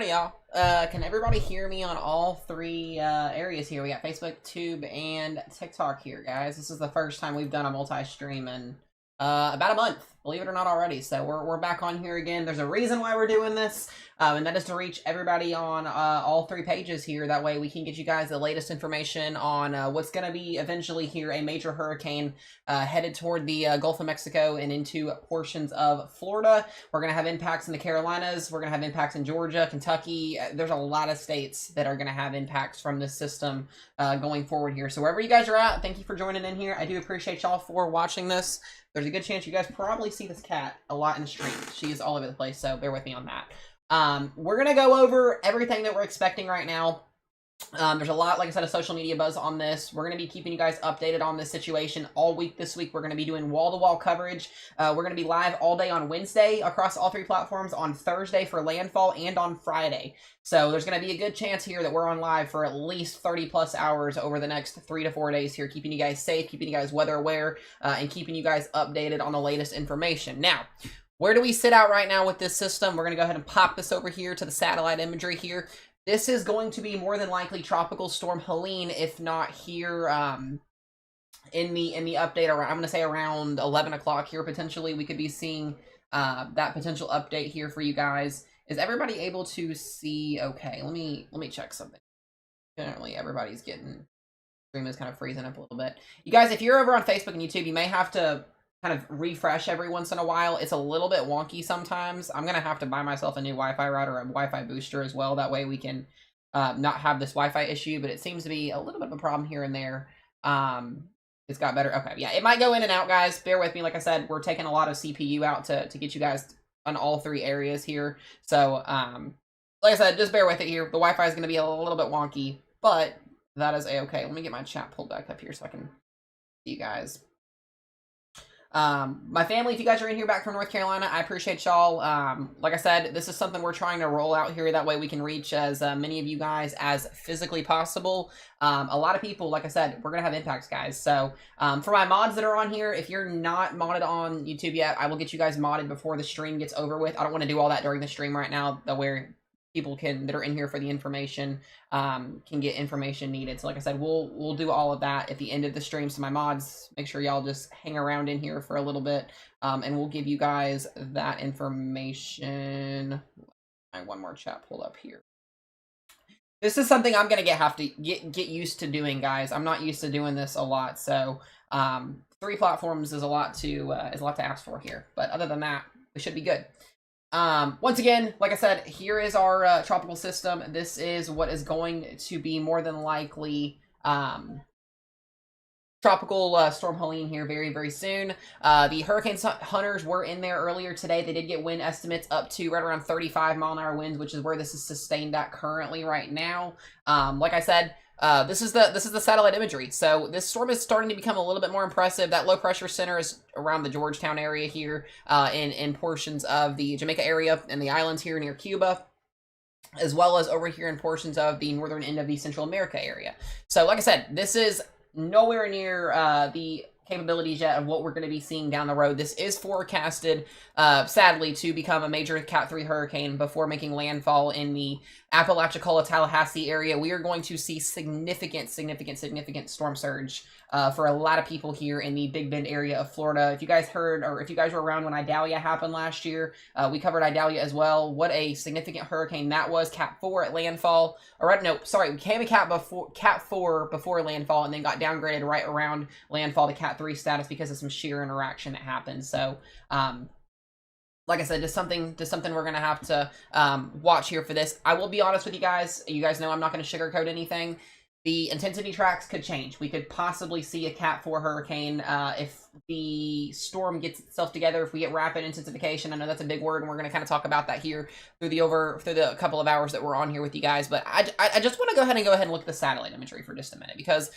Alrighty, y'all. Can everybody hear me on all three areas here? We got Facebook, Tube, and TikTok here, guys. This is the first time we've done a multi-stream in about a month, believe it or not already. So we're back on here again. There's a reason why we're doing this, and that is to reach everybody on all three pages here. That way we can get you guys the latest information on what's going to be eventually here a major hurricane headed toward the Gulf of Mexico and into portions of Florida. We're going to have impacts in the Carolinas. We're going to have impacts in Georgia, Kentucky. There's a lot of states that are going to have impacts from this system going forward here. So wherever you guys are at, thank you for joining in here. I do appreciate y'all for watching this. There's a good chance you guys probably see this cat a lot in the stream. She is all over the place, so bear with me on that. We're going to go over everything that we're expecting right now. There's a lot, like I said, of social media buzz on this. We're going to be keeping you guys updated on this situation all week this week. We're going to be doing wall-to-wall coverage. We're going to be live all day on Wednesday across all three platforms, on Thursday for landfall, and on Friday. So there's going to be a good chance here that we're on live for at least 30 plus hours over the next 3 to 4 days here, keeping you guys safe, keeping you guys weather aware, and keeping you guys updated on the latest information. Now, where do we sit out right now with this system? We're going to go ahead and pop this over here to the satellite imagery here. This is going to be more than likely Tropical Storm Helene, if not here in the update around, I'm going to say around 11 o'clock here, potentially. We could be seeing that potential update here for you guys. Is everybody able to see okay? Let me check something. Generally, everybody's getting, stream is kind of freezing up a little bit. You guys, if you're over on Facebook and YouTube, you may have to kind of refresh every once in a while. It's a little bit wonky sometimes. I'm going to have to buy myself a new Wi-Fi router, a Wi-Fi booster as well. That way we can not have this Wi-Fi issue, but it seems to be a little bit of a problem here and there. It's got better. Okay, yeah, it might go in and out, guys. Bear with me. Like I said, we're taking a lot of CPU out to get you guys on all three areas here. So, like I said, just bear with it here. The Wi-Fi is going to be a little bit wonky, but that is a-okay. Let me get my chat pulled back up here so I can see you guys. My family, if you guys are in here back from North Carolina, I appreciate y'all. Like I said, this is something we're trying to roll out here. That way we can reach as many of you guys as physically possible. A lot of people, like I said, we're going to have impacts, guys. So, for my mods that are on here, if you're not modded on YouTube yet, I will get you guys modded before the stream gets over with. I don't want to do all that during the stream right now, where people that are in here for the information can get information needed. So like I said, we'll do all of that at the end of the stream. So my mods, make sure y'all just hang around in here for a little bit, and we'll give you guys that information. One more chat pulled up here. This is something I'm gonna have to get used to doing, guys. I'm not used to doing this a lot, so 3 platforms is a lot to ask for here. But other than that, we should be good. Once again, like I said, here is our tropical system. This is what is going to be more than likely Tropical Storm Helene here very, very soon. The hurricane hunters were in there earlier today. They did get wind estimates up to right around 35-mile-an-hour winds, which is where this is sustained at currently right now. Like I said, this is the satellite imagery. So this storm is starting to become a little bit more impressive. That low pressure center is around the Georgetown area here, in portions of the Jamaica area and the islands here near Cuba, as well as over here in portions of the northern end of the Central America area. So like I said, this is nowhere near the capabilities yet of what we're going to be seeing down the road. This is forecasted, sadly, to become a major Cat 3 hurricane before making landfall in the Apalachicola, Tallahassee area. We are going to see significant storm surge for a lot of people here in the Big Bend area of Florida. If you guys heard, or if you guys were around when Idalia happened last year, we covered Idalia as well. What a significant hurricane that was. Cat 4 at landfall. Or no, sorry, we became a Cat 4 before landfall, and then got downgraded right around landfall to Cat 3 status because of some sheer interaction that happened. So, like I said, just something we're going to have to watch here for this. I will be honest with you guys. You guys know I'm not going to sugarcoat anything. The intensity tracks could change. We could possibly see a Cat 4 hurricane if the storm gets itself together, if we get rapid intensification. I know that's a big word, and we're going to kind of talk about that here through the couple of hours that we're on here with you guys. But I just want to go ahead and look at the satellite imagery for just a minute, because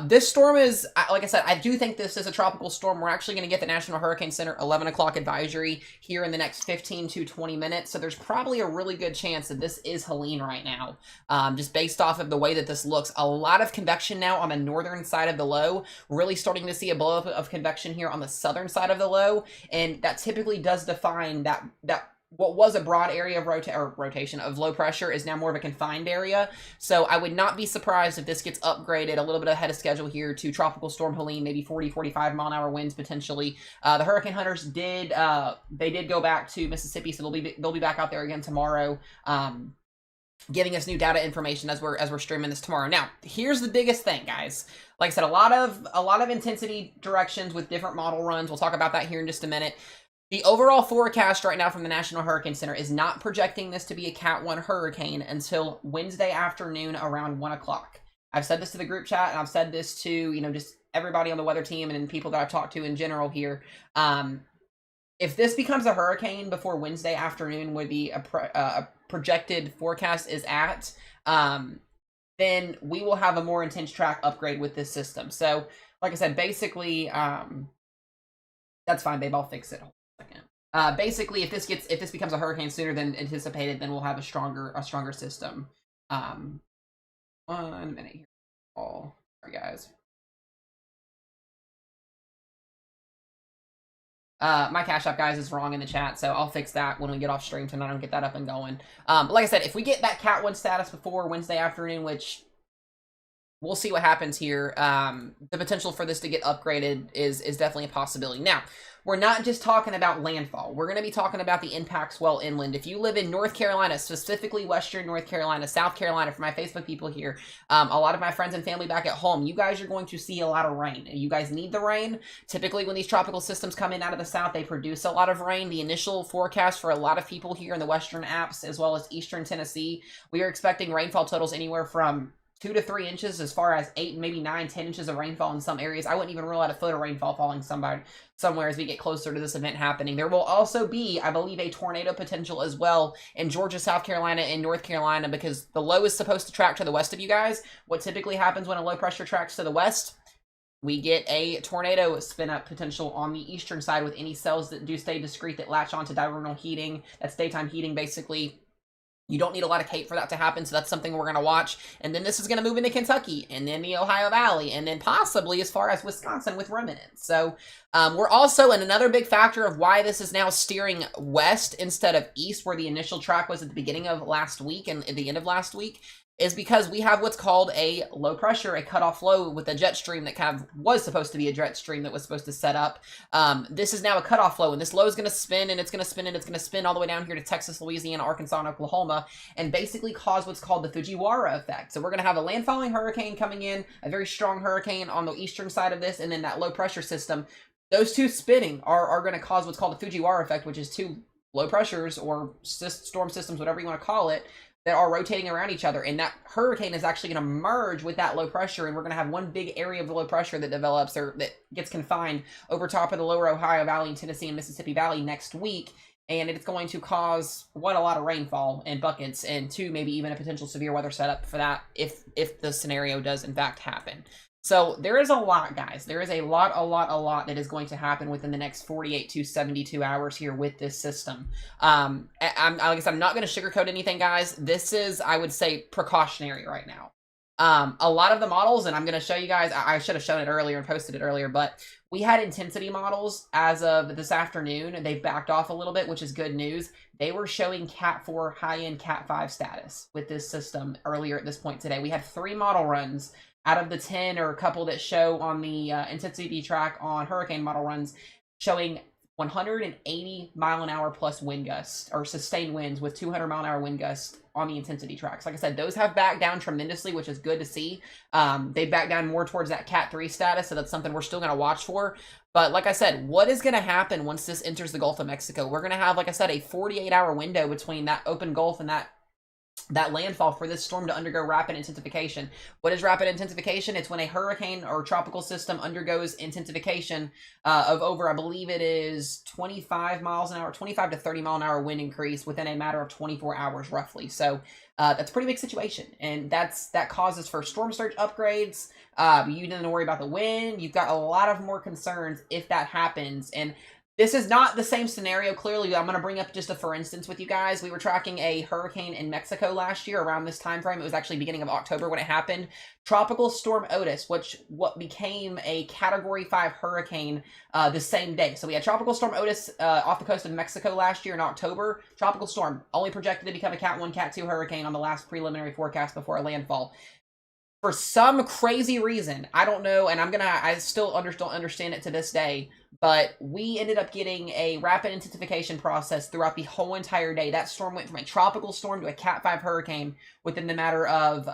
this storm is, like I said, I do think this is a tropical storm. We're actually going to get the National Hurricane Center 11 o'clock advisory here in the next 15 to 20 minutes. So there's probably a really good chance that this is Helene right now, just based off of the way that this looks. A lot of convection now on the northern side of the low. Really starting to see a blow up of convection here on the southern side of the low. And that typically does define that what was a broad area of rotation of low pressure is now more of a confined area. So I would not be surprised if this gets upgraded a little bit ahead of schedule here to Tropical Storm Helene, maybe 40, 45 mile an hour winds potentially. The Hurricane Hunters did go back to Mississippi, so they'll be back out there again tomorrow. Giving us new data information as we're streaming this tomorrow. Now, here's the biggest thing, guys. Like I said, a lot of intensity directions with different model runs. We'll talk about that here in just a minute. The overall forecast right now from the National Hurricane Center is not projecting this to be a Cat 1 hurricane until Wednesday afternoon around 1 o'clock. I've said this to the group chat, and I've said this to, just everybody on the weather team and people that I've talked to in general here. If this becomes a hurricane before Wednesday afternoon, where the projected forecast is at, then we will have a more intense track upgrade with this system. So, like I said, basically, that's fine, babe. I'll fix it. Hold on a second. Basically, if this becomes a hurricane sooner than anticipated, then we'll have a stronger system. 1 minute here. Oh, sorry, guys. My Cash App, guys, is wrong in the chat, so I'll fix that when we get off stream tonight and get that up and going. But like I said, if we get that Cat 1 status before Wednesday afternoon, which we'll see what happens here, the potential for this to get upgraded is definitely a possibility. Now, we're not just talking about landfall. We're going to be talking about the impacts well inland. If you live in North Carolina, specifically Western North Carolina, South Carolina, for my Facebook people here, a lot of my friends and family back at home, you guys are going to see a lot of rain. You guys need the rain. Typically, when these tropical systems come in out of the south, they produce a lot of rain. The initial forecast for a lot of people here in the Western Apps, as well as Eastern Tennessee, we are expecting rainfall totals anywhere from 2 to 3 inches, as far as 8, maybe 9, 10 inches of rainfall in some areas. I wouldn't even rule out a foot of rainfall falling somewhere as we get closer to this event happening. There will also be, I believe, a tornado potential as well in Georgia, South Carolina, and North Carolina, because the low is supposed to track to the west of you guys. What typically happens when a low pressure tracks to the west, we get a tornado spin up potential on the eastern side with any cells that do stay discrete that latch onto diurnal heating. That's daytime heating, basically. You don't need a lot of cape for that to happen, so that's something we're going to watch. And then this is going to move into Kentucky, and then the Ohio Valley, and then possibly as far as Wisconsin with remnants. So we're also, and another big factor of why this is now steering west instead of east, where the initial track was at the beginning of last week and at the end of last week, is because we have what's called a low pressure, a cutoff low with a jet stream that kind of was supposed to be a jet stream that was supposed to set up. This is now a cutoff low, and this low is going to spin, and it's going to spin, and it's going to spin all the way down here to Texas, Louisiana, Arkansas, and Oklahoma, and basically cause what's called the Fujiwara effect. So we're going to have a landfalling hurricane coming in, a very strong hurricane on the eastern side of this, and then that low pressure system. Those two spinning are going to cause what's called the Fujiwara effect, which is two low pressures or storm systems, whatever you want to call it, that are rotating around each other, and that hurricane is actually going to merge with that low pressure, and we're going to have one big area of the low pressure that develops, or that gets confined over top of the lower Ohio Valley and Tennessee and Mississippi Valley next week, and it's going to cause, one, a lot of rainfall and buckets, and two, maybe even a potential severe weather setup for that if the scenario does in fact happen. So there is a lot, guys. There is a lot that is going to happen within the next 48 to 72 hours here with this system. Like I said, I'm not going to sugarcoat anything, guys. This is, I would say, precautionary right now. A lot of the models, and I'm going to show you guys, I should have shown it earlier and posted it earlier, but we had intensity models as of this afternoon, and they backed off a little bit, which is good news. They were showing Cat 4 high-end Cat 5 status with this system earlier at this point today. We had 3 model runs out of the 10 or a couple that show on the intensity track on hurricane model runs, showing 180 mile an hour plus wind gusts, or sustained winds with 200 mile an hour wind gusts on the intensity tracks. Like I said, those have backed down tremendously, which is good to see. They backed down more towards that Cat 3 status, so that's something we're still going to watch for. But like I said, what is going to happen once this enters the Gulf of Mexico? We're going to have, like I said, a 48-hour window between that open Gulf and that landfall for this storm to undergo rapid intensification. What is rapid intensification? It's when a hurricane or tropical system undergoes intensification of over, I believe it is 25 miles an hour, 25 to 30 mile an hour wind increase within a matter of 24 hours roughly. So that's a pretty big situation, and that causes for storm surge upgrades. You need to worry about the wind. You've got a lot of more concerns if that happens, and This is not the same scenario. Clearly, I'm going to bring up just a for instance with you guys. We were tracking a hurricane in Mexico last year around this time frame. It was actually beginning of October when it happened. Tropical Storm Otis, what became a Category 5 hurricane the same day. So we had Tropical Storm Otis off the coast of Mexico last year in October. Tropical Storm, only projected to become a Cat 1, Cat 2 hurricane on the last preliminary forecast before a landfall. For some crazy reason, I don't know, and I still don't understand it to this day, but we ended up getting a rapid intensification process throughout the whole entire day. That storm went from a tropical storm to a Cat 5 hurricane within the matter of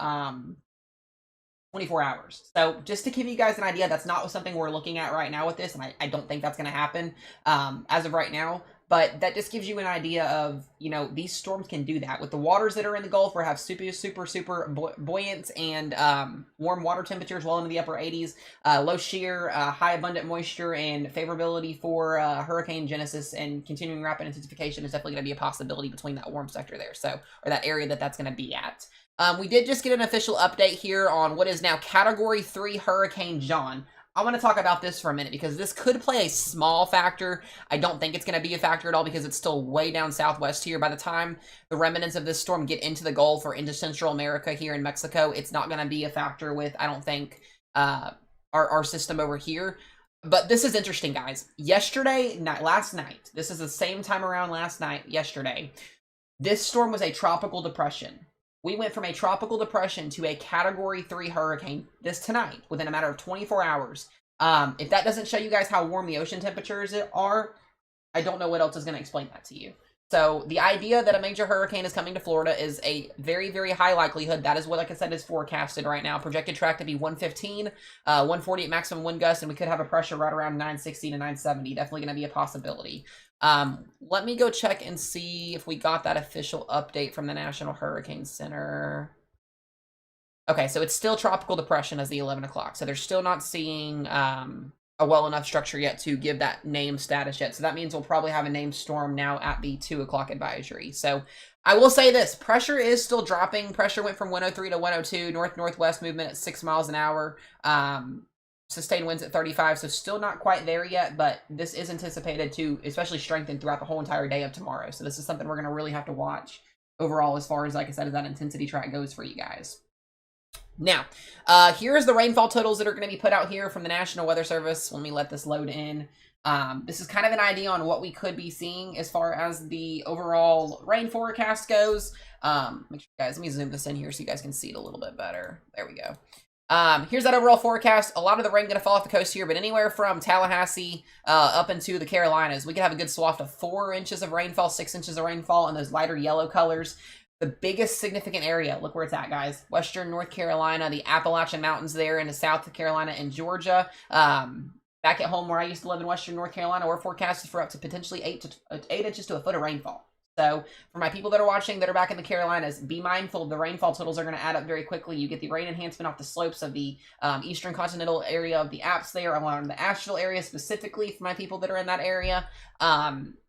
24 hours. So just to give you guys an idea, that's not something we're looking at right now with this, and I don't think that's going to happen as of right now. But that just gives you an idea of, you know, these storms can do that. With the waters that are in the Gulf, we have super buoyant and warm water temperatures well into the upper 80s, low shear, high abundant moisture, and favorability for hurricane genesis and continuing rapid intensification is definitely going to be a possibility between that warm sector there, so, or that area that's going to be at. We did just get an official update here on what is now Category 3 Hurricane John. I want to talk about this for a minute because this could play a small factor. I don't think it's going to be a factor at all because it's still way down southwest here. By the time the remnants of this storm get into the Gulf or into Central America here in Mexico, it's not going to be a factor with, I don't think, our system over here. But this is interesting, guys. Last night, this is the same time around last night, yesterday, this storm was a tropical depression. We went from a tropical depression to a Category 3 hurricane tonight within a matter of 24 hours. If that doesn't show you guys how warm the ocean temperatures are, I don't know what else is going to explain that to you. So the idea that a major hurricane is coming to Florida is a very, very high likelihood. That is what, like I said, is forecasted right now. Projected track to be 115, 140 at maximum wind gust, and we could have a pressure right around 960 to 970. Definitely going to be a possibility. Let me go check and see if we got that official update from the National Hurricane Center. Okay, so it's still tropical depression as the 11 o'clock. So they're still not seeing a well enough structure yet to give that name status yet. So that means we'll probably have a named storm now at the 2 o'clock advisory. So I will say this, pressure is still dropping. Pressure went from 103 to 102, north-northwest movement at 6 miles an hour. Sustained winds at 35, so still not quite there yet, but this is anticipated to especially strengthen throughout the whole entire day of tomorrow. So this is something we're going to really have to watch overall as far as, like I said, as that intensity track goes for you guys. Now, here's the rainfall totals that are going to be put out here from the National Weather Service. Let me let this load in. This is kind of an idea on what we could be seeing as far as the overall rain forecast goes. Make sure, guys, let me zoom this in here so you guys can see it a little bit better. There we go. Here's that overall forecast. A lot of the rain going to fall off the coast here, but anywhere from Tallahassee up into the Carolinas, we could have a good swath of 4 inches of rainfall, 6 inches of rainfall in those lighter yellow colors. The biggest significant area, look where it's at, guys. Western North Carolina, the Appalachian Mountains there into South Carolina and Georgia. Back at home where I used to live in Western North Carolina, we're forecasted for up to potentially 8 inches to a foot of rainfall. So for my people that are watching that are back in the Carolinas, be mindful the rainfall totals are going to add up very quickly. You get the rain enhancement off the slopes of the eastern continental area of the Apps there, along the Asheville area specifically for my people that are in that area.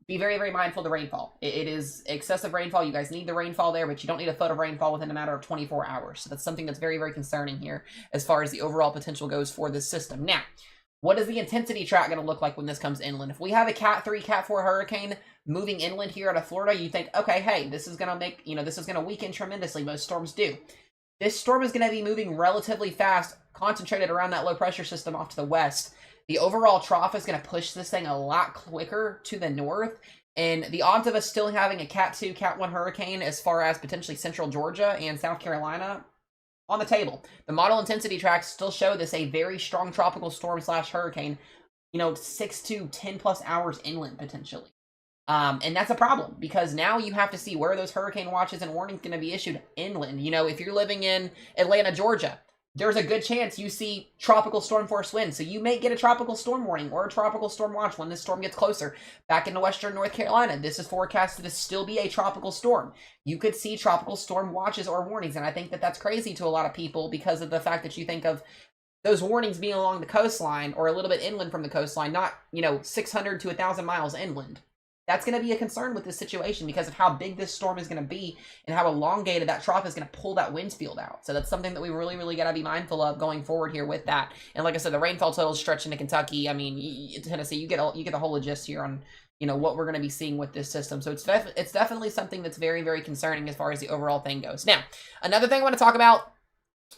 Be very, very mindful of the rainfall. It is excessive rainfall. You guys need the rainfall there, but you don't need a foot of rainfall within a matter of 24 hours. So that's something that's very, very concerning here as far as the overall potential goes for this system. Now, what is the intensity track going to look like when this comes inland? If we have a Cat 3, Cat 4 hurricane moving inland here out of Florida, you think, okay, hey, this is going to make, this is going to weaken tremendously. Most storms do. This storm is going to be moving relatively fast, concentrated around that low pressure system off to the west. The overall trough is going to push this thing a lot quicker to the north. And the odds of us still having a Cat 2, Cat 1 hurricane as far as potentially central Georgia and South Carolina on the table. The model intensity tracks still show this a very strong tropical storm / hurricane, 6 to 10 plus hours inland potentially. And that's a problem because now you have to see where those hurricane watches and warnings going to be issued inland. If you're living in Atlanta, Georgia, there's a good chance you see tropical storm force winds. So you may get a tropical storm warning or a tropical storm watch when this storm gets closer. Back into Western North Carolina, this is forecasted to still be a tropical storm. You could see tropical storm watches or warnings. And I think that that's crazy to a lot of people because of the fact that you think of those warnings being along the coastline or a little bit inland from the coastline, not, 600 to 1,000 miles inland. that's going to be a concern with this situation because of how big this storm is going to be and how elongated that trough is going to pull that wind field out. So that's something that we really got to be mindful of going forward here with that. And like I said, the rainfall total is stretching to Kentucky. I mean, Tennessee, you get the whole gist here on what we're going to be seeing with this system. So it's definitely something that's very concerning as far as the overall thing goes. Now, another thing I want to talk about,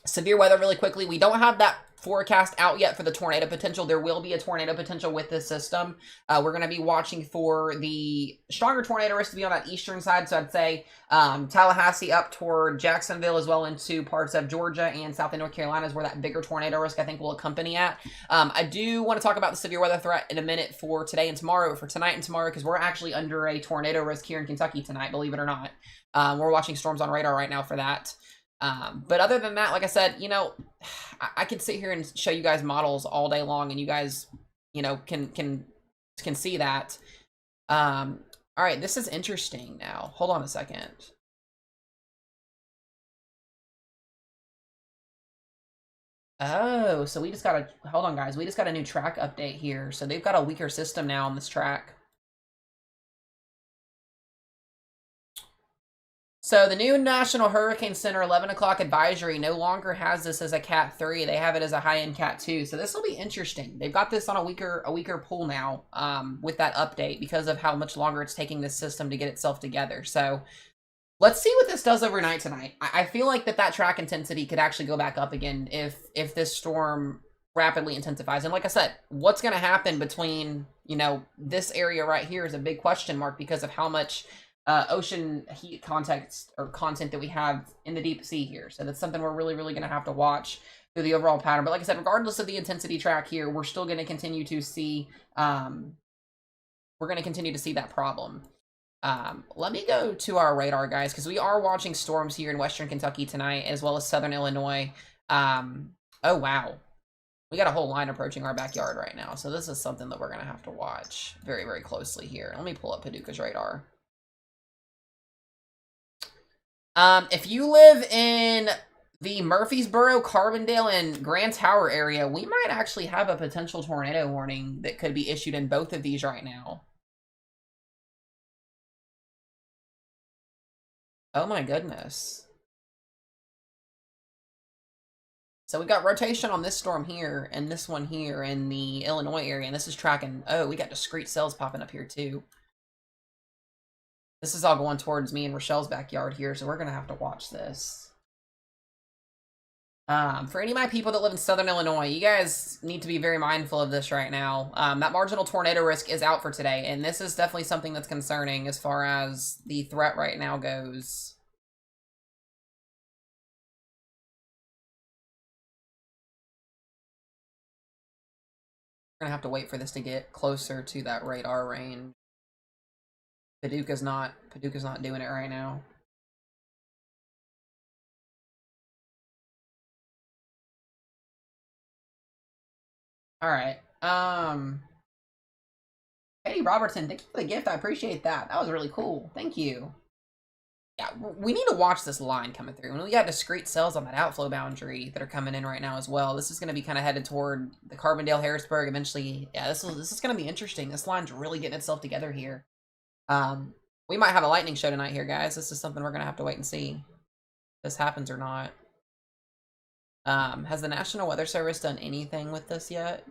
severe weather really quickly. We don't have that forecast out yet for the tornado potential. There will be a tornado potential with this system. We're going to be watching for the stronger tornado risk to be on that eastern side. So I'd say Tallahassee up toward Jacksonville as well into parts of Georgia and South and North Carolina is where that bigger tornado risk I think will accompany at. I do want to talk about the severe weather threat in a minute for today and tomorrow, for tonight and tomorrow, because we're actually under a tornado risk here in Kentucky tonight, believe it or not. We're watching storms on radar right now for that. But other than that, like I said, I could sit here and show you guys models all day long and you guys, can see that. All right, this is interesting now. Hold on a second. Oh, so we just got hold on guys, we just got a new track update here. So they've got a weaker system now on this track. So the new National Hurricane Center 11 o'clock advisory no longer has this as a Cat 3. They have it as a high-end Cat 2. So this will be interesting. They've got this on a weaker pull now with that update because of how much longer it's taking this system to get itself together. So let's see what this does overnight tonight. I feel like that track intensity could actually go back up again if this storm rapidly intensifies. And like I said, what's going to happen between, this area right here is a big question mark because of how much ocean heat content that we have in the deep sea here. So that's something we're really going to have to watch through the overall pattern. But like I said, regardless of the intensity track here, we're still going to continue to see, that problem. Let me go to our radar, guys, because we are watching storms here in Western Kentucky tonight, as well as Southern Illinois. Oh, wow. We got a whole line approaching our backyard right now. So this is something that we're going to have to watch very closely here. Let me pull up Paducah's radar. If you live in the Murfreesboro, Carbondale, and Grand Tower area, we might actually have a potential tornado warning that could be issued in both of these right now. Oh my goodness. So we got rotation on this storm here and this one here in the Illinois area, and this is tracking. Oh, we got discrete cells popping up here too. This is all going towards me and Rochelle's backyard here, so we're going to have to watch this. For any of my people that live in Southern Illinois, you guys need to be very mindful of this right now. That marginal tornado risk is out for today, and this is definitely something that's concerning as far as the threat right now goes. We're going to have to wait for this to get closer to that radar range. Paducah's not doing it right now. All right. Hey Robertson, thank you for the gift. I appreciate that. That was really cool. Thank you. Yeah, we need to watch this line coming through. And we got discrete cells on that outflow boundary that are coming in right now as well. This is going to be kind of headed toward the Carbondale, Harrisburg eventually. Yeah, this is going to be interesting. This line's really getting itself together here. We might have a lightning show tonight here, guys. This is something we're going to have to wait and see if this happens or not. Has the National Weather Service done anything with this yet?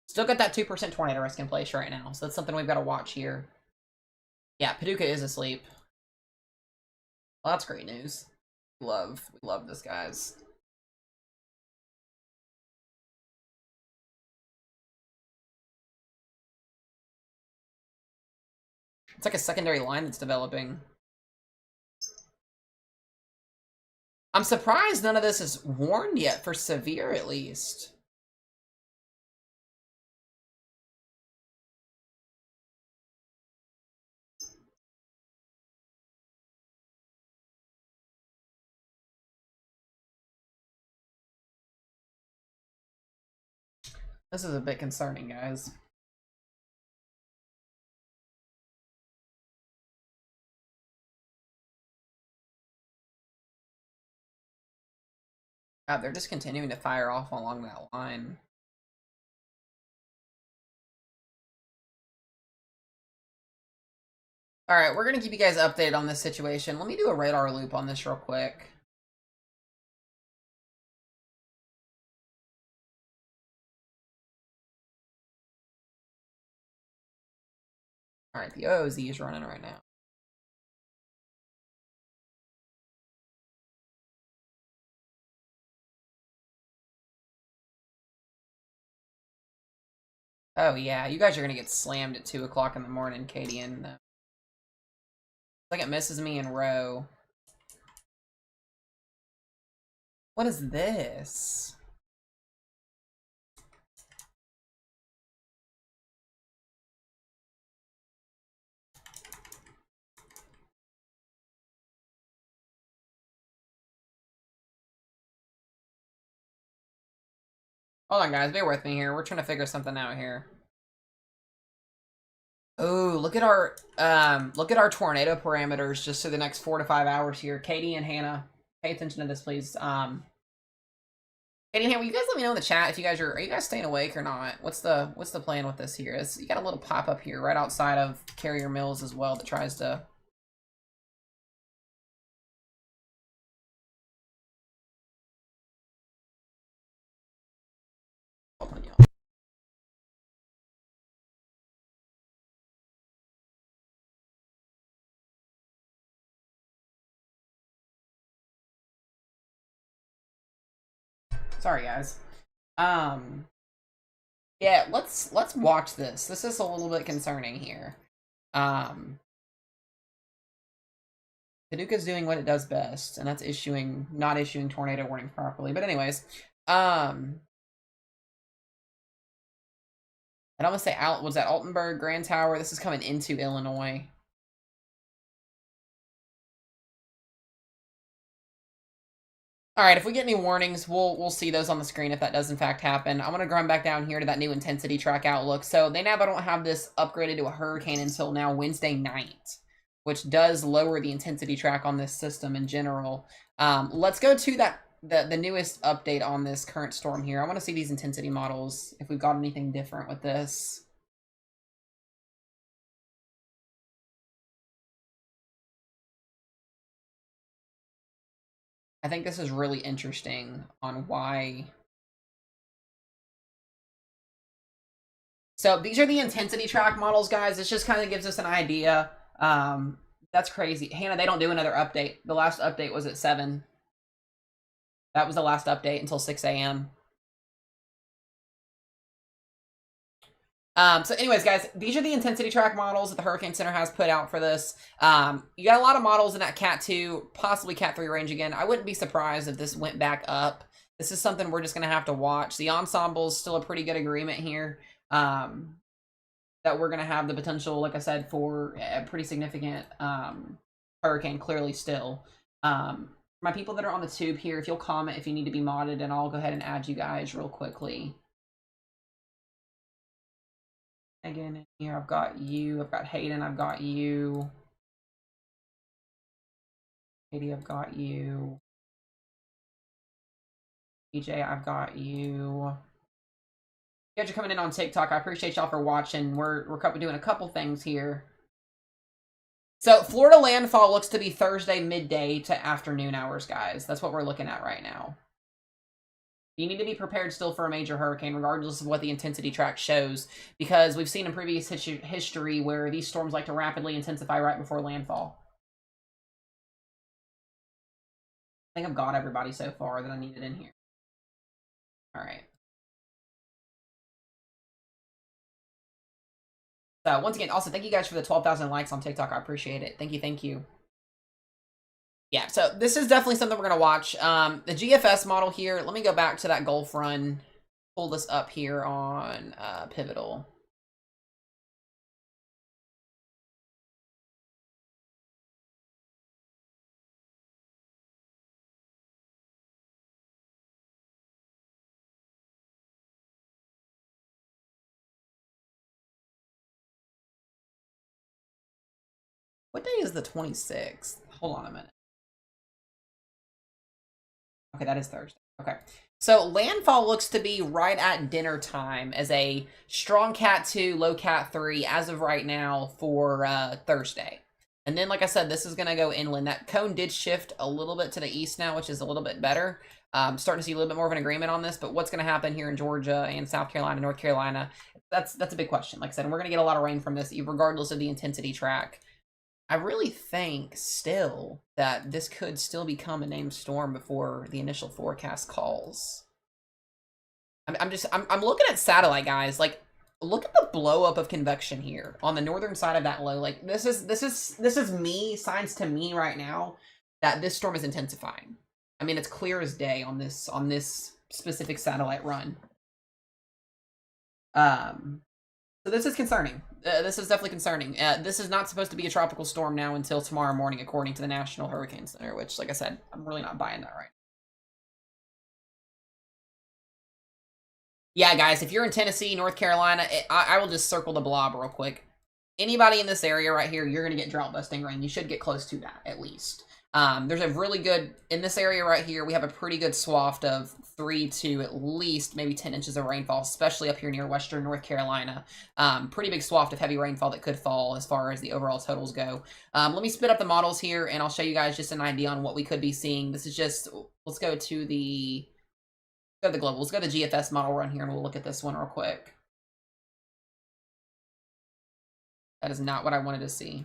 Still got that 2% tornado risk in place right now, so that's something we've got to watch here. Yeah, Paducah is asleep. Well, that's great news. We love this, guys. It's like a secondary line that's developing. I'm surprised none of this is warned yet, for severe at least. This is a bit concerning, guys. God, they're just continuing to fire off along that line. Alright, we're going to keep you guys updated on this situation. Let me do a radar loop on this real quick. Alright, the OOZ is running right now. Oh yeah, you guys are going to get slammed at 2 o'clock in the morning, Katie, and like it misses me in row. What is this? Hold on, guys. Bear with me here. We're trying to figure something out here. Oh, look at our tornado parameters just for the next 4 to 5 hours here. Katie and Hannah, pay attention to this, please. Katie and Hannah, will you guys let me know in the chat if you guys are you guys staying awake or not? What's the plan with this here? You got a little pop up here right outside of Carrier Mills as well that tries to. Sorry, guys. Yeah, let's watch this. This is a little bit concerning here. Paducah's doing what it does best, and that's not issuing tornado warnings properly. But anyways, I'd almost say was that Altenburg, Grand Tower? This is coming into Illinois. All right, if we get any warnings, we'll see those on the screen if that does in fact happen. I'm gonna run back down here to that new intensity track outlook. So they now don't have this upgraded to a hurricane until now Wednesday night, which does lower the intensity track on this system in general. Let's go to the newest update on this current storm here. I want to see these intensity models if we've got anything different with this. I think this is really interesting on why. So these are the intensity track models, guys. This just kind of gives us an idea. That's crazy. Hannah, they don't do another update. The last update was at 7. That was the last update until 6 a.m. So anyways, guys, these are the intensity track models that the Hurricane Center has put out for this. You got a lot of models in that Cat 2, possibly Cat 3 range again. I wouldn't be surprised if this went back up. This is something we're just going to have to watch. The ensemble's still a pretty good agreement here. That we're going to have the potential, like I said, for a pretty significant hurricane, clearly still. My people that are on the tube here, if you'll comment if you need to be modded, and I'll go ahead and add you guys real quickly. Again, in here, I've got you, I've got Hayden, I've got you. Katie, I've got you. EJ, I've got you. You guys are coming in on TikTok. I appreciate y'all for watching. We're doing a couple things here. So, Florida landfall looks to be Thursday midday to afternoon hours, guys. That's what we're looking at right now. You need to be prepared still for a major hurricane, regardless of what the intensity track shows, because we've seen in previous history where these storms like to rapidly intensify right before landfall. I think I've got everybody so far that I needed in here. All right. So, once again, also, thank you guys for the 12,000 likes on TikTok. I appreciate it. Thank you, thank you. Yeah, so this is definitely something we're going to watch. The GFS model here, let me go back to that Gulf run. Pull this up here on Pivotal. What day is the 26th? Hold on a minute. Okay, that is Thursday. Okay. So landfall looks to be right at dinner time as a strong Cat 2, low Cat 3 as of right now for Thursday. And then, like I said, this is going to go inland. That cone did shift a little bit to the east now, which is a little bit better. Starting to see a little bit more of an agreement on this, but what's going to happen here in Georgia and South Carolina, North Carolina, that's a big question. Like I said, and we're going to get a lot of rain from this, regardless of the intensity track. I really think still that this could still become a named storm before the initial forecast calls. I'm looking at satellite, guys. Like, look at the blow up of convection here on the northern side of that low. Like, this is me, signs to me right now that this storm is intensifying. I mean, it's clear as day on this specific satellite run. So this is concerning. This is definitely concerning. This is not supposed to be a tropical storm now until tomorrow morning, according to the National Hurricane Center, which, like I said, I'm really not buying that right now. Yeah, guys, if you're in Tennessee, North Carolina, I will just circle the blob real quick. Anybody in this area right here, you're going to get drought-busting rain. You should get close to that, at least. There's a really good, in this area right here, we have a pretty good swath of 3 to at least maybe 10 inches of rainfall, especially up here near western North Carolina. Pretty big swath of heavy rainfall that could fall as far as the overall totals go. Let me spit up the models here, and I'll show you guys just an idea on what we could be seeing. This is just, let's go to the global. Let's go to the GFS model run here, and we'll look at this one real quick. That is not what I wanted to see.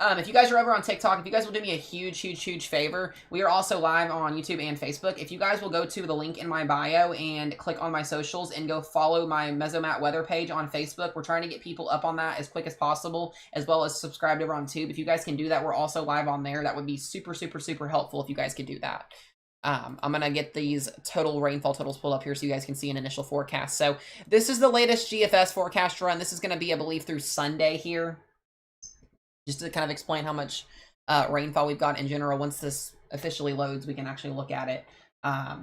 If you guys are over on TikTok, if you guys will do me a huge favor, we are also live on YouTube and Facebook. If you guys will go to the link in my bio and click on my socials and go follow my Mesomat weather page on Facebook, we're trying to get people up on that as quick as possible, as well as subscribed over on Tube. If you guys can do that, we're also live on there. That would be super helpful if you guys could do that. I'm going to get these total rainfall totals pulled up here so you guys can see an initial forecast. So this is the latest GFS forecast run. This is going to be, I believe, through Sunday here. Just to kind of explain how much rainfall we've got in general. Once this officially loads, we can actually look at it. Yeah,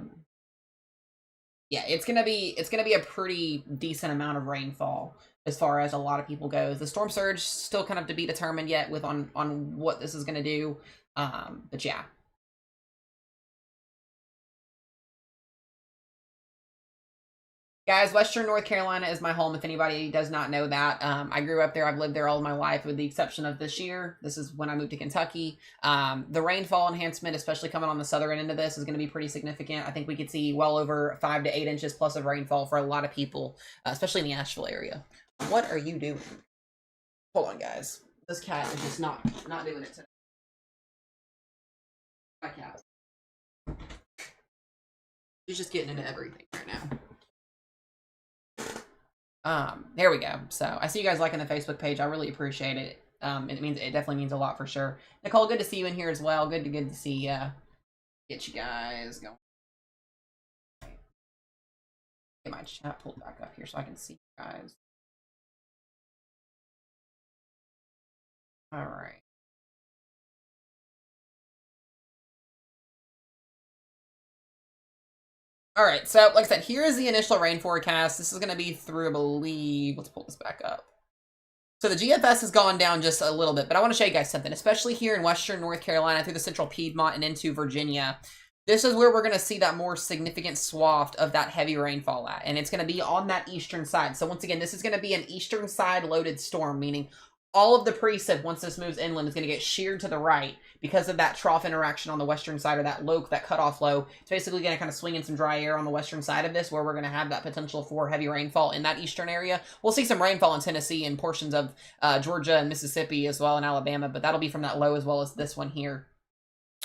it's gonna be a pretty decent amount of rainfall as far as a lot of people goes. The storm surge still kind of to be determined yet with on what this is gonna do. But yeah. Guys, Western North Carolina is my home, if anybody does not know that. I grew up there. I've lived there all my life, with the exception of this year. This is when I moved to Kentucky. The rainfall enhancement, especially coming on the southern end of this, is going to be pretty significant. I think we could see well over 5 to 8 inches plus of rainfall for a lot of people, especially in the Asheville area. What are you doing? Hold on, guys. This cat is just not doing it today. My cat. She's just getting into everything right now. There we go. So I see you guys liking the Facebook page. I really appreciate it. It definitely means a lot for sure. Nicole, good to see you in here as well. Good to see get you guys going. Get my chat pulled back up here so I can see you guys. All right. All right, so like I said, here is the initial rain forecast. This is going to be through, I believe, let's pull this back up. So the GFS has gone down just a little bit, but I want to show you guys something, especially here in western North Carolina through the central Piedmont and into Virginia. This is where we're going to see that more significant swath of that heavy rainfall at, and it's going to be on that eastern side. So once again, this is going to be an eastern side loaded storm, meaning all of the precip, once this moves inland, is going to get sheared to the right because of that trough interaction on the western side of that low, that cutoff low. It's basically going to kind of swing in some dry air on the western side of this, where we're going to have that potential for heavy rainfall in that eastern area. We'll see some rainfall in Tennessee and portions of Georgia and Mississippi as well, and Alabama, but that'll be from that low as well as this one here.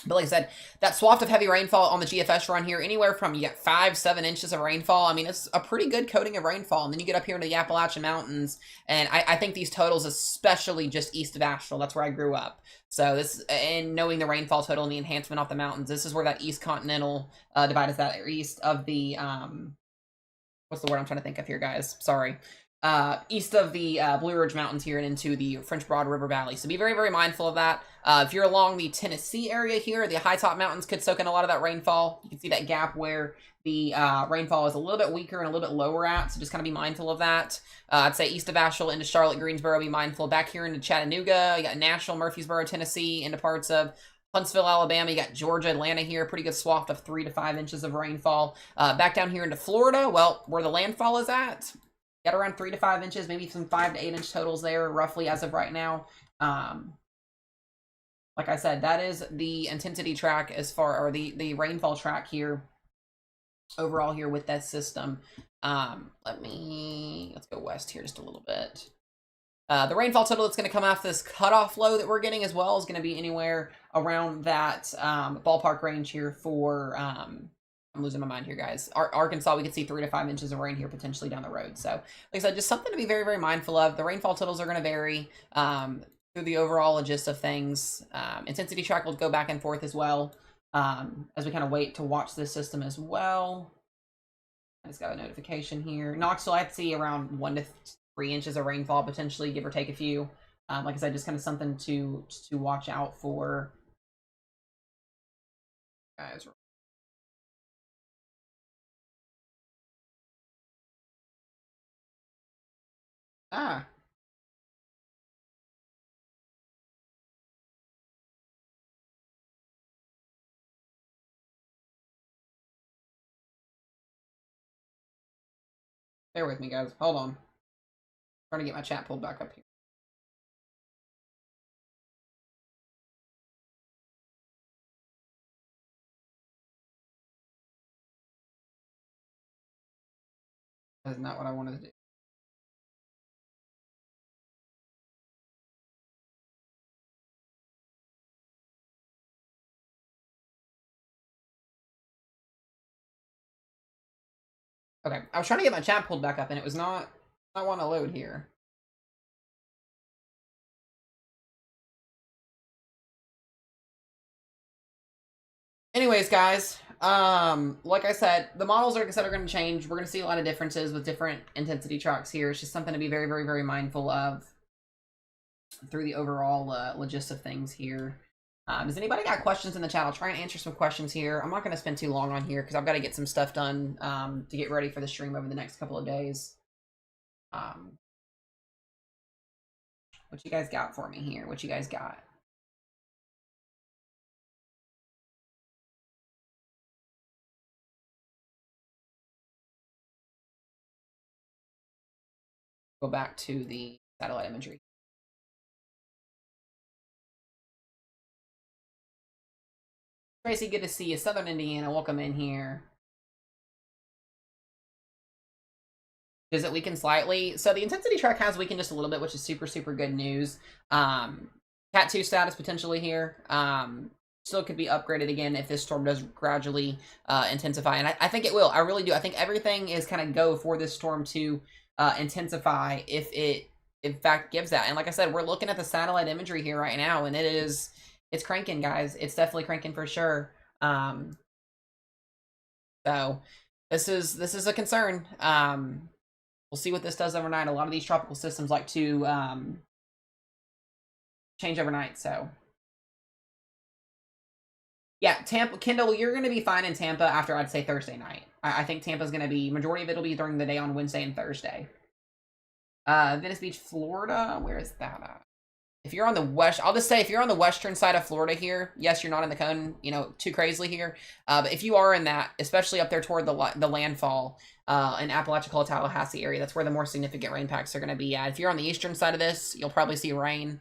But like I said, that swath of heavy rainfall on the GFS run here, anywhere from, you get 5-7 inches of rainfall. I mean, it's a pretty good coating of rainfall. And then you get up here into the Appalachian Mountains, and I think these totals, especially just east of Asheville, that's where I grew up. So this, and knowing the rainfall total and the enhancement off the mountains, this is where that East Continental divide is at, or east of the, what's the word I'm trying to think of here, guys? Sorry. East of the Blue Ridge Mountains here and into the French Broad River Valley. So be very mindful of that. If you're along the Tennessee area here, the high top mountains could soak in a lot of that rainfall. You can see that gap where the rainfall is a little bit weaker and a little bit lower at, so just kind of be mindful of that. I'd say east of Asheville into Charlotte, Greensboro, be mindful. Back here into Chattanooga, you got Nashville, Murfreesboro, Tennessee, into parts of Huntsville, Alabama, you got Georgia, Atlanta here, pretty good swath of 3 to 5 inches of rainfall. Back down here into Florida, well, where the landfall is at, Got around 3 to 5 inches, maybe some 5 to 8 inch totals there, roughly as of right now. Like I said, that is the intensity track as far, or the rainfall track here, overall here with that system. Let's go west here just a little bit. The rainfall total that's going to come off this cutoff low that we're getting as well is going to be anywhere around that ballpark range here for, I'm losing my mind here, guys. Arkansas, we could see 3 to 5 inches of rain here potentially down the road. So, like I said, just something to be very, very mindful of. The rainfall totals are going to vary through the overall gist of things. Intensity track will go back and forth as well as we kind of wait to watch this system as well. I just got a notification here. Knoxville, I'd see around 1 to 3 inches of rainfall, potentially, give or take a few. Like I said, just kind of something to watch out for. Guys. Ah. Bear with me, guys. Hold on. Trying to get my chat pulled back up here. That is not what I wanted to do. Okay, I was trying to get my chat pulled back up, and it was not want to load here. Anyways, guys, like I said, the models, like I said, are going to change. We're going to see a lot of differences with different intensity tracks here. It's just something to be very, very, very mindful of through the overall logist of things here. Does anybody got questions in the chat? I'll try and answer some questions here. I'm not going to spend too long on here because I've got to get some stuff done to get ready for the stream over the next couple of days. What you guys got for me here? What you guys got? Go back to the satellite imagery. Tracy, good to see you. Southern Indiana, welcome in here. Does it weaken slightly? So the intensity track has weakened just a little bit, which is super, super good news. Cat 2 status potentially here. Still could be upgraded again if this storm does gradually intensify. And I think it will. I really do. I think everything is kind of go for this storm to intensify if it, in fact, gives that. And like I said, we're looking at the satellite imagery here right now, and it's cranking, guys. It's definitely cranking for sure. So this is a concern. We'll see what this does overnight. A lot of these tropical systems like to change overnight, so. Yeah, Tampa, Kendall, you're going to be fine in Tampa after, I'd say, Thursday night. I think Tampa's going to be, majority of it will be during the day on Wednesday and Thursday. Venice Beach, Florida, where is that at? If you're on the west, I'll just say if you're on the western side of Florida here, yes, you're not in the cone, too crazily here. But if you are in that, especially up there toward the landfall in Apalachicola, Tallahassee area, that's where the more significant rain packs are going to be at. If you're on the eastern side of this, you'll probably see rain.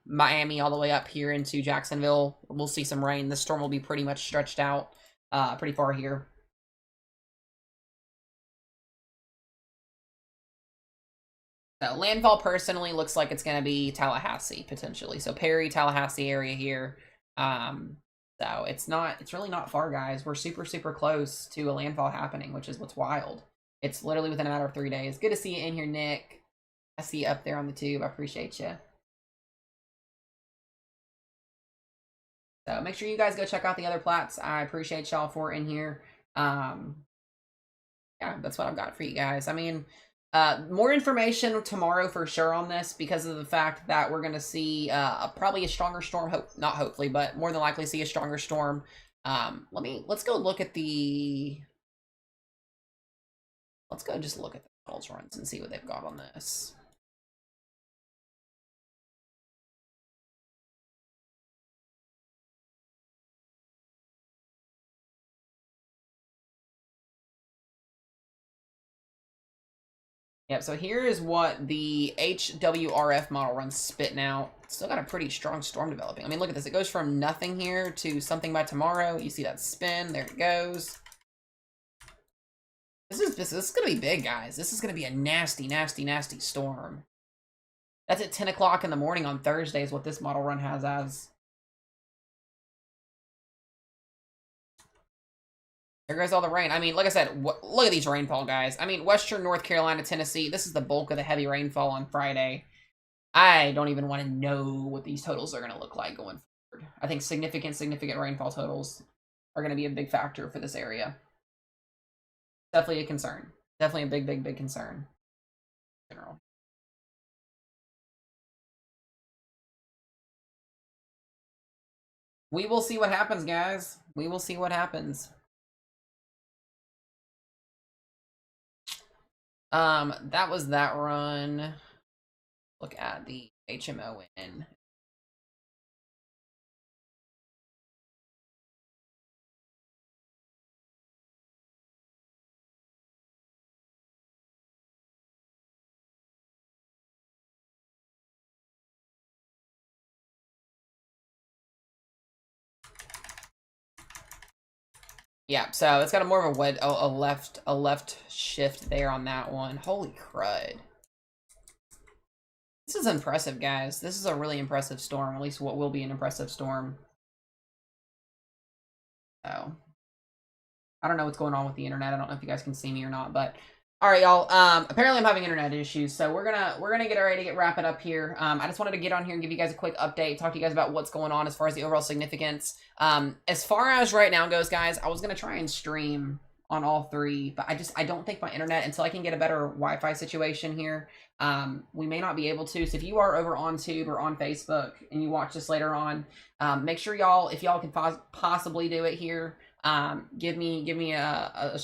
Miami all the way up here into Jacksonville, we'll see some rain. The storm will be pretty much stretched out pretty far here. So landfall personally looks like it's going to be Tallahassee potentially. So Perry, Tallahassee area here. So it's really not far, guys. We're super, super close to a landfall happening, which is what's wild. It's literally within a matter of 3 days. Good to see you in here, Nick. I see you up there on the tube. I appreciate you. So make sure you guys go check out the other plats. I appreciate y'all for in here. Yeah, that's what I've got for you guys. I mean, more information tomorrow for sure on this because of the fact that we're going to see probably a stronger storm. Not hopefully, but more than likely see a stronger storm. Let's go look at the. Let's go just look at the models runs and see what they've got on this. Yep, so here is what the HWRF model run's spitting out. Still got a pretty strong storm developing. I mean, look at this. It goes from nothing here to something by tomorrow. You see that spin. There it goes. This is going to be big, guys. This is going to be a nasty, nasty, nasty storm. That's at 10 o'clock in the morning on Thursday is what this model run has as. There goes all the rain. I mean, like I said, look at these rainfall, guys. I mean, Western North Carolina, Tennessee, this is the bulk of the heavy rainfall on Friday. I don't even want to know what these totals are going to look like going forward. I think significant rainfall totals are going to be a big factor for this area. Definitely a concern. Definitely a big, big, big concern. In general. We will see what happens, guys. We will see what happens. That was that run. Look at the HMON. Yeah, so it's got a more of a left shift there on that one. Holy crud. This is impressive, guys. This is a really impressive storm, at least what will be an impressive storm. So, I don't know what's going on with the internet. I don't know if you guys can see me or not, but all right, y'all. Apparently I'm having internet issues, so we're gonna get ready to wrap it up here. I just wanted to get on here and give you guys a quick update, talk to you guys about what's going on as far as the overall significance. As far as right now goes, guys, I was gonna try and stream on all three, but I don't think my internet, until I can get a better Wi-Fi situation here, we may not be able to. So if you are over on Tube or on Facebook and you watch this later on, make sure y'all, if y'all can possibly do it here, give me a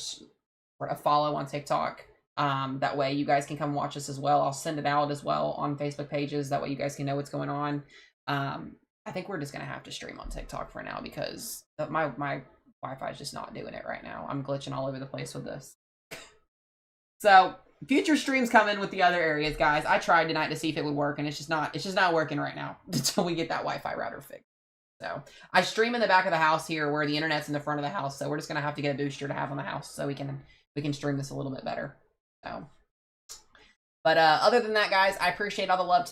follow on TikTok. That way you guys can come watch us as well. I'll send it out as well on Facebook pages. That way you guys can know what's going on. I think we're just going to have to stream on TikTok for now because my Wi-Fi is just not doing it right now. I'm glitching all over the place with this. So future streams come in with the other areas, guys. I tried tonight to see if it would work, and it's just not working right now until we get that Wi-Fi router fixed. So I stream in the back of the house here where the internet's in the front of the house. So we're just going to have to get a booster to have on the house so we can stream this a little bit better. So, but other than that, guys, I appreciate all the love